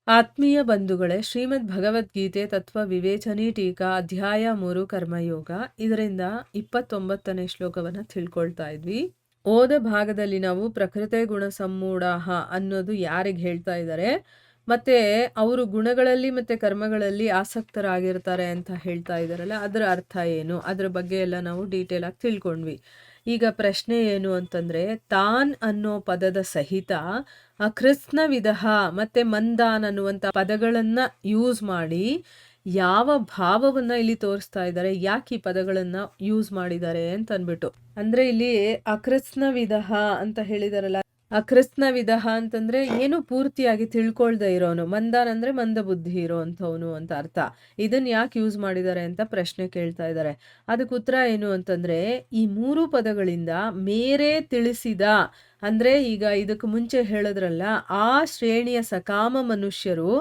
ಆತ್ಮೀಯ ಬಂಧುಗಳೇ, ಶ್ರೀಮದ್ ಭಗವದ್ಗೀತೆ ತತ್ವ ವಿವೇಚನೆ ಟೀಕಾ ಅಧ್ಯಾಯ 3 ಕರ್ಮಯೋಗ. ಇದರಿಂದ 29ನೇ ಶ್ಲೋಕವನ್ನು ತಿಳ್ಕೊಳ್ತಾ ಇದ್ವಿ. ಓದ ಭಾಗದಲ್ಲಿ ನಾವು ಪ್ರಕೃತಿ ಗುಣ ಸಮ್ಮೂಢಾಹ ಅನ್ನೋದು ಯಾರಿಗೆ ಹೇಳ್ತಾ ಇದ್ದಾರೆ, ಮತ್ತೆ ಅವರು ಗುಣಗಳಲ್ಲಿ ಮತ್ತೆ ಕರ್ಮಗಳಲ್ಲಿ ಆಸಕ್ತರಾಗಿರ್ತಾರೆ ಅಂತ ಹೇಳ್ತಾ ಇದ್ದಾರಲ್ಲ, ಅದರ ಅರ್ಥ ಏನು, ಅದರ ಬಗ್ಗೆ ಎಲ್ಲ ನಾವು ಡೀಟೇಲ್ ಆಗಿ ತಿಳ್ಕೊಂಡ್ವಿ. ಈಗ ಪ್ರಶ್ನೆ ಏನು ಅಂತಂದ್ರೆ, ತಾನ್ ಅನ್ನೋ ಪದದ ಸಹಿತ ಕೃತ್ಸ್ನ ವಿಧಃ ಮತ್ತೆ ಮಂದಾನ್ ಅನ್ನುವಂಥ ಪದಗಳನ್ನ ಯೂಸ್ ಮಾಡಿ ಯಾವ ಭಾವವನ್ನ ಇಲ್ಲಿ ತೋರಿಸ್ತಾ ಇದ್ದಾರೆ, ಯಾಕೆ ಈ ಪದಗಳನ್ನ ಯೂಸ್ ಮಾಡಿದ್ದಾರೆ ಅಂತ ಅಂದ್ಬಿಟ್ಟು. ಅಂದ್ರೆ ಇಲ್ಲಿ ಅಕೃತ್ಸ್ನ ವಿಧಃ ಅಂತ ಹೇಳಿದಾರಲ್ಲ, ಅಕೃತ್ಸ್ನ ವಿಧಃ ಅಂತಂದ್ರೆ ಏನು ಪೂರ್ತಿಯಾಗಿ ತಿಳ್ಕೊಳ್ದೆ ಇರೋನು, ಮಂದಾನ್ ಅಂದ್ರೆ ಮಂದ ಬುದ್ಧಿ ಇರೋವಂಥವನು ಅಂತ ಅರ್ಥ. ಇದನ್ನ ಯಾಕೆ ಯೂಸ್ ಮಾಡಿದ್ದಾರೆ ಅಂತ ಪ್ರಶ್ನೆ ಕೇಳ್ತಾ ಇದ್ದಾರೆ. ಅದಕ್ಕೆ ಉತ್ತರ ಏನು ಅಂತಂದ್ರೆ, ಈ 3 ಪದಗಳಿಂದ ಮೇರೆ ತಿಳಿಸಿದ ಅಂದ್ರೆ ಈಗ ಇದಕ್ಕೆ ಮುಂಚೆ ಹೇಳಿದ್ರಲ್ಲ, ಆ ಶ್ರೇಣಿಯ ಸಕಾಮ ಮನುಷ್ಯರು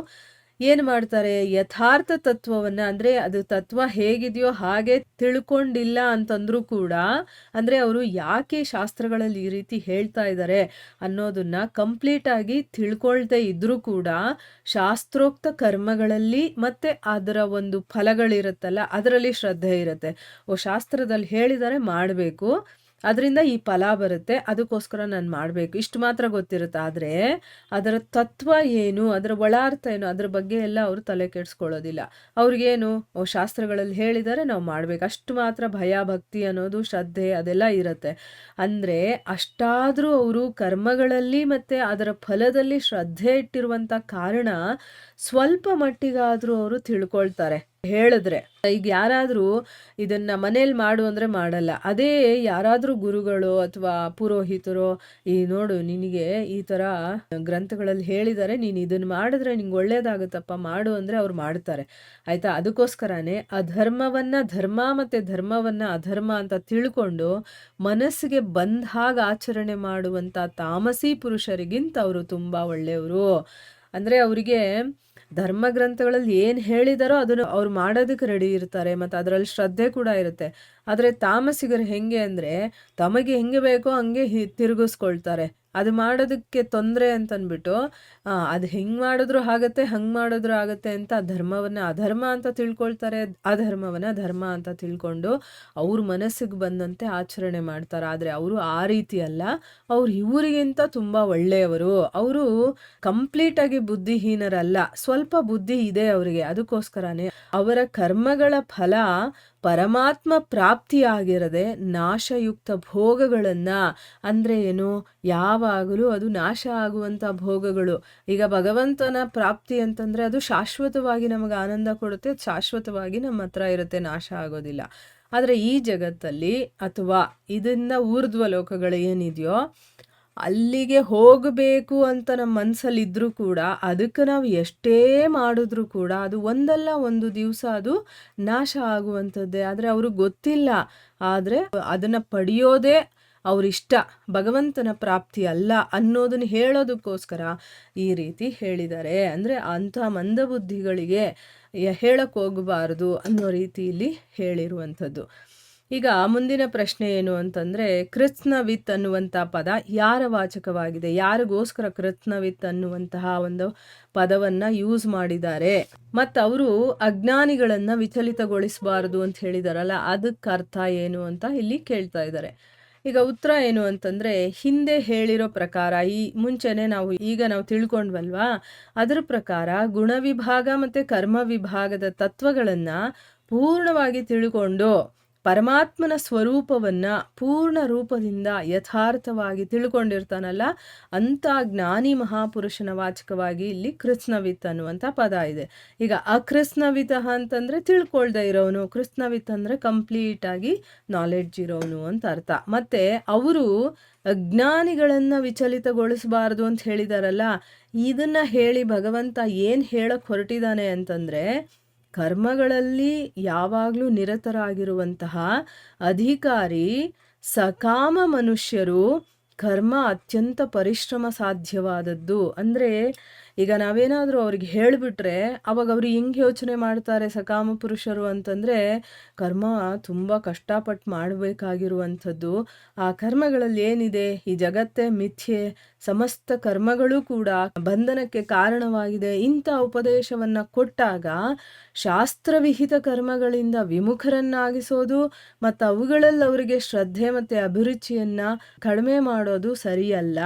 ಏನು ಮಾಡ್ತಾರೆ, ಯಥಾರ್ಥ ತತ್ವವನ್ನ ಅಂದ್ರೆ ಅದು ತತ್ವ ಹೇಗಿದೆಯೋ ಹಾಗೆ ತಿಳ್ಕೊಂಡಿಲ್ಲ ಅಂತಂದ್ರೂ ಕೂಡ, ಅಂದ್ರೆ ಅವರು ಯಾಕೆ ಶಾಸ್ತ್ರಗಳಲ್ಲಿ ಈ ರೀತಿ ಹೇಳ್ತಾ ಇದ್ದಾರೆ ಅನ್ನೋದನ್ನ ಕಂಪ್ಲೀಟ್ ಆಗಿ ತಿಳ್ಕೊಳ್ದೇ ಇದ್ರೂ ಕೂಡ ಶಾಸ್ತ್ರೋಕ್ತ ಕರ್ಮಗಳಲ್ಲಿ ಮತ್ತೆ ಅದರ ಒಂದು ಫಲಗಳಿರುತ್ತಲ್ಲ ಅದರಲ್ಲಿ ಶ್ರದ್ಧೆ ಇರುತ್ತೆ. ಶಾಸ್ತ್ರದಲ್ಲಿ ಹೇಳಿದರೆ ಮಾಡಬೇಕು, ಅದರಿಂದ ಈ ಫಲ ಬರುತ್ತೆ, ಅದಕ್ಕೋಸ್ಕರ ನಾನು ಮಾಡಬೇಕು, ಇಷ್ಟು ಮಾತ್ರ ಗೊತ್ತಿರುತ್ತೆ. ಆದರೆ ಅದರ ತತ್ವ ಏನು, ಅದರ ಒಳಾರ್ಥ ಏನು, ಅದ್ರ ಬಗ್ಗೆ ಎಲ್ಲ ಅವರು ತಲೆ ಕೆಡಿಸ್ಕೊಳ್ಳೋದಿಲ್ಲ. ಅವ್ರಿಗೇನು, ಶಾಸ್ತ್ರಗಳಲ್ಲಿ ಹೇಳಿದರೆ ನಾವು ಮಾಡಬೇಕು, ಅಷ್ಟು ಮಾತ್ರ ಭಯ ಭಕ್ತಿ ಅನ್ನೋದು ಶ್ರದ್ಧೆ ಅದೆಲ್ಲ ಇರುತ್ತೆ. ಅಂದರೆ ಅಷ್ಟಾದರೂ ಅವರು ಕರ್ಮಗಳಲ್ಲಿ ಮತ್ತು ಅದರ ಫಲದಲ್ಲಿ ಶ್ರದ್ಧೆ ಇಟ್ಟಿರುವಂಥ ಕಾರಣ ಸ್ವಲ್ಪ ಮಟ್ಟಿಗಾದರೂ ಅವರು ತಿಳ್ಕೊಳ್ತಾರೆ. ಹೇಳಿದ್ರೆ ಈಗ ಯಾರಾದರೂ ಇದನ್ನ ಮನೇಲಿ ಮಾಡು ಅಂದರೆ ಮಾಡಲ್ಲ. ಅದೇ ಯಾರಾದರೂ ಗುರುಗಳು ಅಥವಾ ಪುರೋಹಿತರು, ಈ ನೋಡು ನಿನಗೆ ಈ ಥರ ಗ್ರಂಥಗಳಲ್ಲಿ ಹೇಳಿದ್ದಾರೆ, ನೀನು ಇದನ್ನು ಮಾಡಿದ್ರೆ ನಿಂಗೆ ಒಳ್ಳೇದಾಗುತ್ತಪ್ಪ, ಮಾಡು ಅಂದರೆ ಅವ್ರು ಮಾಡ್ತಾರೆ. ಆಯಿತಾ? ಅದಕ್ಕೋಸ್ಕರನೇ ಅಧರ್ಮವನ್ನು ಧರ್ಮ ಮತ್ತು ಧರ್ಮವನ್ನು ಅಧರ್ಮ ಅಂತ ತಿಳ್ಕೊಂಡು ಮನಸ್ಸಿಗೆ ಬಂದ ಹಾಗೆ ಆಚರಣೆ ಮಾಡುವಂಥ ತಾಮಸಿ ಪುರುಷರಿಗಿಂತ ಅವರು ತುಂಬ ಒಳ್ಳೆಯವರು. ಅಂದರೆ ಅವರಿಗೆ ಧರ್ಮ ಗ್ರಂಥಗಳಲ್ಲಿ ಏನು ಹೇಳಿದಾರೋ ಅದನ್ನು ಅವ್ರು ಮಾಡೋದಕ್ಕೆ ರೆಡಿ ಇರ್ತಾರೆ, ಮತ್ತು ಅದರಲ್ಲಿ ಶ್ರದ್ಧೆ ಕೂಡ ಇರುತ್ತೆ. ಆದರೆ ತಾಮಸಿಗರು ಹೆಂಗೆ ಅಂದರೆ, ತಮಗೆ ಹೆಂಗೆ ಬೇಕೋ ಹಂಗೆ ತಿರುಗಿಸ್ಕೊಳ್ತಾರೆ. ಅದು ಮಾಡೋದಕ್ಕೆ ತೊಂದರೆ ಅಂತಂದ್ಬಿಟ್ಟು ಅದು ಹೆಂಗೆ ಮಾಡಿದ್ರು ಆಗುತ್ತೆ, ಹಂಗೆ ಮಾಡಿದ್ರು ಆಗುತ್ತೆ ಅಂತ ಧರ್ಮವನ್ನು ಅಧರ್ಮ ಅಂತ ತಿಳ್ಕೊಳ್ತಾರೆ, ಅಧರ್ಮವನ್ನು ಧರ್ಮ ಅಂತ ತಿಳ್ಕೊಂಡು ಅವ್ರ ಮನಸ್ಸಿಗೆ ಬಂದಂತೆ ಆಚರಣೆ ಮಾಡ್ತಾರೆ. ಆದರೆ ಅವರು ಆ ರೀತಿ ಅಲ್ಲ, ಅವ್ರು ಇವರಿಗಿಂತ ತುಂಬ ಒಳ್ಳೆಯವರು. ಅವರು ಕಂಪ್ಲೀಟಾಗಿ ಬುದ್ಧಿಹೀನರಲ್ಲ, ಸ್ವಲ್ಪ ಬುದ್ಧಿ ಇದೆ ಅವರಿಗೆ. ಅದಕ್ಕೋಸ್ಕರನೇ ಅವರ ಕರ್ಮಗಳ ಫಲ ಪರಮಾತ್ಮ ಪ್ರಾಪ್ತಿಯಾಗಿರದೆ ನಾಶಯುಕ್ತ ಭೋಗಗಳನ್ನು, ಅಂದರೆ ಏನು, ಯಾವಾಗಲೂ ಅದು ನಾಶ ಆಗುವಂಥ ಭೋಗಗಳು. ಈಗ ಭಗವಂತನ ಪ್ರಾಪ್ತಿ ಅಂತಂದರೆ ಅದು ಶಾಶ್ವತವಾಗಿ ನಮಗೆ ಆನಂದ ಕೊಡುತ್ತೆ, ಶಾಶ್ವತವಾಗಿ ನಮ್ಮ ಹತ್ರ ಇರುತ್ತೆ, ನಾಶ ಆಗೋದಿಲ್ಲ. ಆದರೆ ಈ ಜಗತ್ತಲ್ಲಿ ಅಥವಾ ಇದರಿಂದ ಊರ್ಧ್ವ ಲೋಕಗಳು ಏನಿದೆಯೋ ಅಲ್ಲಿಗೆ ಹೋಗಬೇಕು ಅಂತ ನಮ್ಮ ಮನಸ್ಸಲ್ಲಿದ್ದರೂ ಕೂಡ ಅದಕ್ಕೆ ನಾವು ಎಷ್ಟೇ ಮಾಡಿದ್ರೂ ಕೂಡ ಅದು ಒಂದಲ್ಲ ಒಂದು ದಿವಸ ಅದು ನಾಶ ಆಗುವಂಥದ್ದೇ. ಆದರೆ ಅವ್ರಿಗೆ ಗೊತ್ತಿಲ್ಲ. ಆದರೆ ಅದನ್ನು ಪಡೆಯೋದೇ ಅವರಿಷ್ಟ, ಭಗವಂತನ ಪ್ರಾಪ್ತಿ ಅಲ್ಲ ಅನ್ನೋದನ್ನು ಹೇಳೋದಕ್ಕೋಸ್ಕರ ಈ ರೀತಿ ಹೇಳಿದ್ದಾರೆ. ಅಂದರೆ ಅಂಥ ಮಂದಬುದ್ಧಿಗಳಿಗೆ ಹೇಳಕ್ಕೆ ಹೋಗಬಾರ್ದು ಅನ್ನೋ ರೀತಿಯಲ್ಲಿ ಹೇಳಿರುವಂಥದ್ದು. ಈಗ ಮುಂದಿನ ಪ್ರಶ್ನೆ ಏನು ಅಂತಂದರೆ, ಕೃತ್ಸ್ನವಿತ್ ಅನ್ನುವಂಥ ಪದ ಯಾರ ವಾಚಕವಾಗಿದೆ, ಯಾರಿಗೋಸ್ಕರ ಕೃತ್ಸ್ನವಿತ್ ಅನ್ನುವಂತಹ ಒಂದು ಪದವನ್ನು ಯೂಸ್ ಮಾಡಿದ್ದಾರೆ, ಮತ್ತು ಅವರು ಅಜ್ಞಾನಿಗಳನ್ನು ವಿಚಲಿತಗೊಳಿಸಬಾರ್ದು ಅಂತ ಹೇಳಿದಾರಲ್ಲ, ಅದಕ್ಕೆ ಅರ್ಥ ಏನು ಅಂತ ಇಲ್ಲಿ ಕೇಳ್ತಾ ಇದ್ದಾರೆ. ಈಗ ಉತ್ತರ ಏನು ಅಂತಂದರೆ, ಹಿಂದೆ ಹೇಳಿರೋ ಪ್ರಕಾರ, ಈ ಮುಂಚೆನೆ ಈಗ ನಾವು ತಿಳ್ಕೊಂಡ್ವಲ್ವಾ, ಅದರ ಪ್ರಕಾರ ಗುಣವಿಭಾಗ ಮತ್ತು ಕರ್ಮ ವಿಭಾಗದ ತತ್ವಗಳನ್ನು ಪೂರ್ಣವಾಗಿ ತಿಳ್ಕೊಂಡು ಪರಮಾತ್ಮನ ಸ್ವರೂಪವನ್ನು ಪೂರ್ಣ ರೂಪದಿಂದ ಯಥಾರ್ಥವಾಗಿ ತಿಳ್ಕೊಂಡಿರ್ತಾನಲ್ಲ, ಅಂಥ ಜ್ಞಾನಿ ಮಹಾಪುರುಷನ ವಾಚಕವಾಗಿ ಇಲ್ಲಿ ಕೃತ್ಸ್ನವಿತ್ ಅನ್ನುವಂಥ ಪದ ಇದೆ. ಈಗ ಅಕೃತ್ಸ್ನವಿತ್ ಅಂತಂದರೆ ತಿಳ್ಕೊಳ್ದೇ ಇರೋನು, ಕೃತ್ಸ್ನವಿತ್ ಅಂದರೆ ಕಂಪ್ಲೀಟಾಗಿ ನಾಲೆಡ್ಜ್ ಇರೋನು ಅಂತ ಅರ್ಥ. ಮತ್ತು ಅವರು ಅಜ್ಞಾನಿಗಳನ್ನು ವಿಚಲಿತಗೊಳಿಸಬಾರ್ದು ಅಂತ ಹೇಳಿದಾರಲ್ಲ, ಇದನ್ನು ಹೇಳಿ ಭಗವಂತ ಏನು ಹೇಳಕ್ಕೆ ಹೊರಟಿದ್ದಾನೆ ಅಂತಂದರೆ, ಕರ್ಮಗಳಲ್ಲಿ ಯಾವಾಗಲೂ ನಿರತರಾಗಿರುವಂತಹ ಅಧಿಕಾರಿ ಸಕಾಮ ಮನುಷ್ಯರು ಕರ್ಮ ಅತ್ಯಂತ ಪರಿಶ್ರಮ ಸಾಧ್ಯವಾದದ್ದು. ಅಂದರೆ ಈಗ ನಾವೇನಾದರೂ ಅವ್ರಿಗೆ ಹೇಳಿಬಿಟ್ರೆ ಅವಾಗ ಅವರು ಹೆಂಗೆ ಯೋಚನೆ ಮಾಡ್ತಾರೆ ಸಕಾಮ ಪುರುಷರು ಅಂತಂದರೆ, ಕರ್ಮ ತುಂಬ ಕಷ್ಟಪಟ್ಟು ಮಾಡಬೇಕಾಗಿರುವಂಥದ್ದು. ಆ ಕರ್ಮಗಳಲ್ಲಿ ಏನಿದೆ, ಈ ಜಗತ್ತೇ ಮಿಥ್ಯೆ, ಸಮಸ್ತ ಕರ್ಮಗಳು ಕೂಡ ಬಂಧನಕ್ಕೆ ಕಾರಣವಾಗಿದೆ. ಇಂಥ ಉಪದೇಶವನ್ನು ಕೊಟ್ಟಾಗ ಶಾಸ್ತ್ರವಿಹಿತ ಕರ್ಮಗಳಿಂದ ವಿಮುಖರನ್ನಾಗಿಸೋದು ಮತ್ತು ಅವುಗಳಲ್ಲಿ ಅವರಿಗೆ ಶ್ರದ್ಧೆ ಮತ್ತು ಅಭಿರುಚಿಯನ್ನು ಕಡಿಮೆ ಮಾಡೋದು ಸರಿಯಲ್ಲ.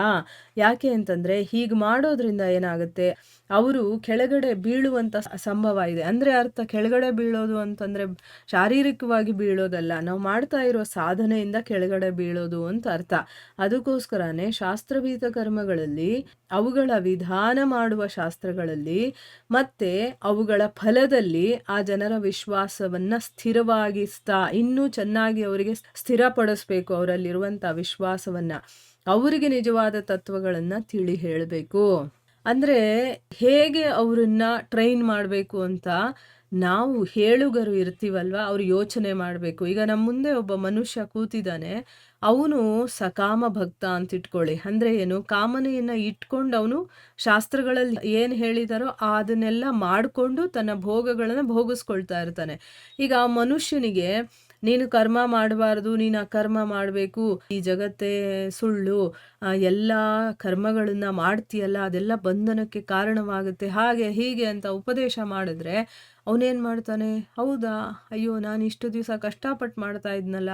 ಯಾಕೆ ಅಂತಂದರೆ ಹೀಗೆ ಮಾಡೋದ್ರಿಂದ ಏನಾಗುತ್ತೆ, ಅವರು ಕೆಳಗಡೆ ಬೀಳುವಂಥ ಸಂಭವ ಇದೆ. ಅಂದರೆ ಅರ್ಥ ಕೆಳಗಡೆ ಬೀಳೋದು ಅಂತಂದರೆ ಶಾರೀರಿಕವಾಗಿ ಬೀಳೋದಲ್ಲ, ನಾವು ಮಾಡ್ತಾ ಇರೋ ಸಾಧನೆಯಿಂದ ಕೆಳಗಡೆ ಬೀಳೋದು ಅಂತ ಅರ್ಥ. ಅದಕ್ಕೋಸ್ಕರನೇ ಶಾಸ್ತ್ರವಿಹಿತ ಕರ್ಮಗಳಲ್ಲಿ, ಅವುಗಳ ವಿಧಾನ ಮಾಡುವ ಶಾಸ್ತ್ರಗಳಲ್ಲಿ ಮತ್ತು ಅವುಗಳ ಫಲದಲ್ಲಿ ಆ ಜನರ ವಿಶ್ವಾಸವನ್ನು ಸ್ಥಿರವಾಗಿಸ್ತಾ ಇನ್ನೂ ಚೆನ್ನಾಗಿ ಅವರಿಗೆ ಸ್ಥಿರಪಡಿಸ್ಬೇಕು. ಅವರಲ್ಲಿರುವಂಥ ವಿಶ್ವಾಸವನ್ನು, ಅವರಿಗೆ ನಿಜವಾದ ತತ್ವಗಳನ್ನು ತಿಳಿ ಹೇಳಬೇಕು. ಅಂದರೆ ಹೇಗೆ ಅವರನ್ನು ಟ್ರೈನ್ ಮಾಡಬೇಕು ಅಂತ ನಾವು ಹೇಳುಗರು ಇರ್ತೀವಲ್ವ, ಅವ್ರು ಯೋಚನೆ ಮಾಡಬೇಕು. ಈಗ ನಮ್ಮ ಮುಂದೆ ಒಬ್ಬ ಮನುಷ್ಯ ಕೂತಿದ್ದಾನೆ, ಅವನು ಸಕಾಮ ಭಕ್ತ ಅಂತ ಇಟ್ಕೊಳ್ಳಿ. ಅಂದರೆ ಏನು, ಕಾಮನೆಯನ್ನು ಇಟ್ಕೊಂಡು ಅವನು ಶಾಸ್ತ್ರಗಳಲ್ಲಿ ಏನು ಹೇಳಿದಾರೋ ಅದನ್ನೆಲ್ಲ ಮಾಡಿಕೊಂಡು ತನ್ನ ಭೋಗಗಳನ್ನು ಭೋಗಿಸ್ಕೊಳ್ತಾ ಇರ್ತಾನೆ. ಈಗ ಆ ಮನುಷ್ಯನಿಗೆ ನೀನು ಕರ್ಮ ಮಾಡಬಾರ್ದು, ನೀನು ಅಕರ್ಮ ಮಾಡಬೇಕು, ಈ ಜಗತ್ತೇ ಸುಳ್ಳು, ಎಲ್ಲ ಕರ್ಮಗಳನ್ನು ಮಾಡ್ತೀಯಲ್ಲ ಅದೆಲ್ಲ ಬಂಧನಕ್ಕೆ ಕಾರಣವಾಗುತ್ತೆ, ಹಾಗೆ ಹೀಗೆ ಅಂತ ಉಪದೇಶ ಮಾಡಿದ್ರೆ ಅವನೇನು ಮಾಡ್ತಾನೆ, ಹೌದಾ, ಅಯ್ಯೋ ನಾನು ಇಷ್ಟು ದಿವಸ ಕಷ್ಟಪಟ್ಟು ಮಾಡ್ತಾ ಇದ್ನಲ್ಲ,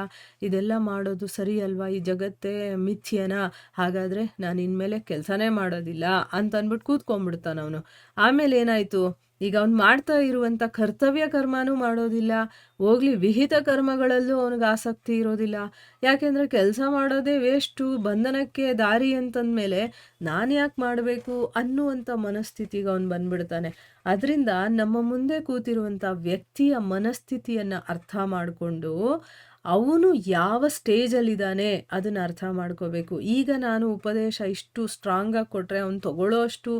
ಇದೆಲ್ಲ ಮಾಡೋದು ಸರಿ ಅಲ್ವಾ, ಈ ಜಗತ್ತೇ ಮಿಥ್ಯನಾ, ಹಾಗಾದರೆ ನಾನು ಇನ್ಮೇಲೆ ಕೆಲಸನೇ ಮಾಡೋದಿಲ್ಲ ಅಂತ ಅಂದ್ಬಿಟ್ಟು ಕೂತ್ಕೊಂಡ್ಬಿಡ್ತಾನೆ ಅವನು. ಆಮೇಲೆ ಏನಾಯಿತು, ಈಗ ಅವ್ನು ಮಾಡ್ತಾ ಇರುವಂಥ ಕರ್ತವ್ಯ ಕರ್ಮನೂ ಮಾಡೋದಿಲ್ಲ, ಹೋಗ್ಲಿ ವಿಹಿತ ಕರ್ಮಗಳಲ್ಲೂ ಅವನಿಗೆ ಆಸಕ್ತಿ ಇರೋದಿಲ್ಲ. ಯಾಕೆಂದರೆ ಕೆಲಸ ಮಾಡೋದೇ ವೇಸ್ಟು, ಬಂಧನಕ್ಕೆ ದಾರಿ ಅಂತಂದಮೇಲೆ ನಾನು ಯಾಕೆ ಮಾಡಬೇಕು ಅನ್ನುವಂಥ ಮನಸ್ಥಿತಿಗೆ ಅವನು ಬಂದ್ಬಿಡ್ತಾನೆ. ಅದರಿಂದ ನಮ್ಮ ಮುಂದೆ ಕೂತಿರುವಂಥ ವ್ಯಕ್ತಿಯ ಮನಸ್ಥಿತಿಯನ್ನು ಅರ್ಥ ಮಾಡಿಕೊಂಡು ಅವನು ಯಾವ ಸ್ಟೇಜಲ್ಲಿದ್ದಾನೆ ಅದನ್ನು ಅರ್ಥ ಮಾಡ್ಕೋಬೇಕು. ಈಗ ನಾನು ಉಪದೇಶ ಇಷ್ಟು ಸ್ಟ್ರಾಂಗಾಗಿ ಕೊಟ್ಟರೆ ಅವನು ತಗೊಳ್ಳೋ ಅಷ್ಟು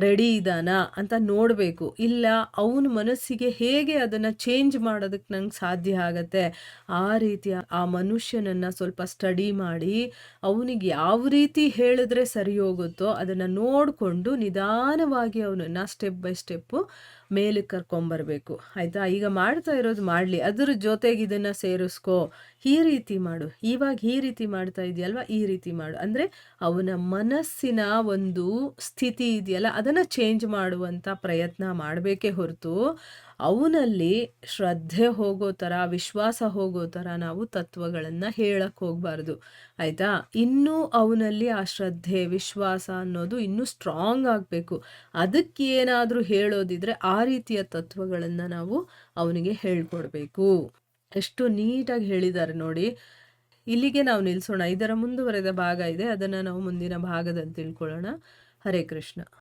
ರೆಡಿ ಇದ್ದಾನಾ ಅಂತ ನೋಡಬೇಕು. ಇಲ್ಲ ಅವನ ಮನಸ್ಸಿಗೆ ಹೇಗೆ ಅದನ್ನು ಚೇಂಜ್ ಮಾಡೋದಕ್ಕೆ ನಂಗೆ ಸಾಧ್ಯ ಆಗತ್ತೆ, ಆ ರೀತಿಯ ಆ ಮನುಷ್ಯನನ್ನು ಸ್ವಲ್ಪ ಸ್ಟಡಿ ಮಾಡಿ ಅವನಿಗೆ ಯಾವ ರೀತಿ ಹೇಳಿದ್ರೆ ಸರಿ ಹೋಗುತ್ತೋ ಅದನ್ನು ನೋಡಿಕೊಂಡು ನಿಧಾನವಾಗಿ ಅವನನ್ನು ಸ್ಟೆಪ್ ಬೈ ಸ್ಟೆಪ್ಪು ಮೇಲಕ್ಕೆ ಕರ್ಕೊಂಬರ್ಬೇಕು. ಆಯಿತಾ, ಈಗ ಮಾಡ್ತಾ ಇರೋದು ಮಾಡಲಿ, ಅದ್ರ ಜೊತೆಗೆ ಇದನ್ನು ಸೇರಿಸ್ಕೋ, ಈ ರೀತಿ ಮಾಡು, ಇವಾಗ ಈ ರೀತಿ ಮಾಡ್ತಾ ಇದೆಯಲ್ವ ಈ ರೀತಿ ಮಾಡು. ಅಂದರೆ ಅವನ ಮನಸ್ಸಿನ ಒಂದು ಸ್ಥಿತಿ ಇದೆಯಲ್ಲ ಅದನ್ನು ಚೇಂಜ್ ಮಾಡುವಂಥ ಪ್ರಯತ್ನ ಮಾಡಬೇಕೇ ಹೊರತು ಅವನಲ್ಲಿ ಶ್ರದ್ಧೆ ಹೋಗೋ ಥರ, ವಿಶ್ವಾಸ ಹೋಗೋ ಥರ ನಾವು ತತ್ವಗಳನ್ನು ಹೇಳಕ್ಕೆ ಹೋಗಬಾರ್ದು. ಆಯಿತಾ, ಇನ್ನೂ ಅವನಲ್ಲಿ ಆ ಶ್ರದ್ಧೆ ವಿಶ್ವಾಸ ಅನ್ನೋದು ಇನ್ನೂ ಸ್ಟ್ರಾಂಗ್ ಆಗಬೇಕು. ಅದಕ್ಕೆ ಏನಾದರೂ ಹೇಳೋದಿದ್ರೆ ಆ ರೀತಿಯ ತತ್ವಗಳನ್ನು ನಾವು ಅವನಿಗೆ ಹೇಳ್ಕೊಡ್ಬೇಕು. ಎಷ್ಟು ನೀಟಾಗಿ ಹೇಳಿದ್ದಾರೆ ನೋಡಿ. ಇಲ್ಲಿಗೆ ನಾವು ನಿಲ್ಲಿಸೋಣ. ಇದರ ಮುಂದುವರೆದ ಭಾಗ ಇದೆ, ಅದನ್ನು ನಾವು ಮುಂದಿನ ಭಾಗದಲ್ಲಿ ತಿಳ್ಕೊಳ್ಳೋಣ. ಹರೇ ಕೃಷ್ಣ.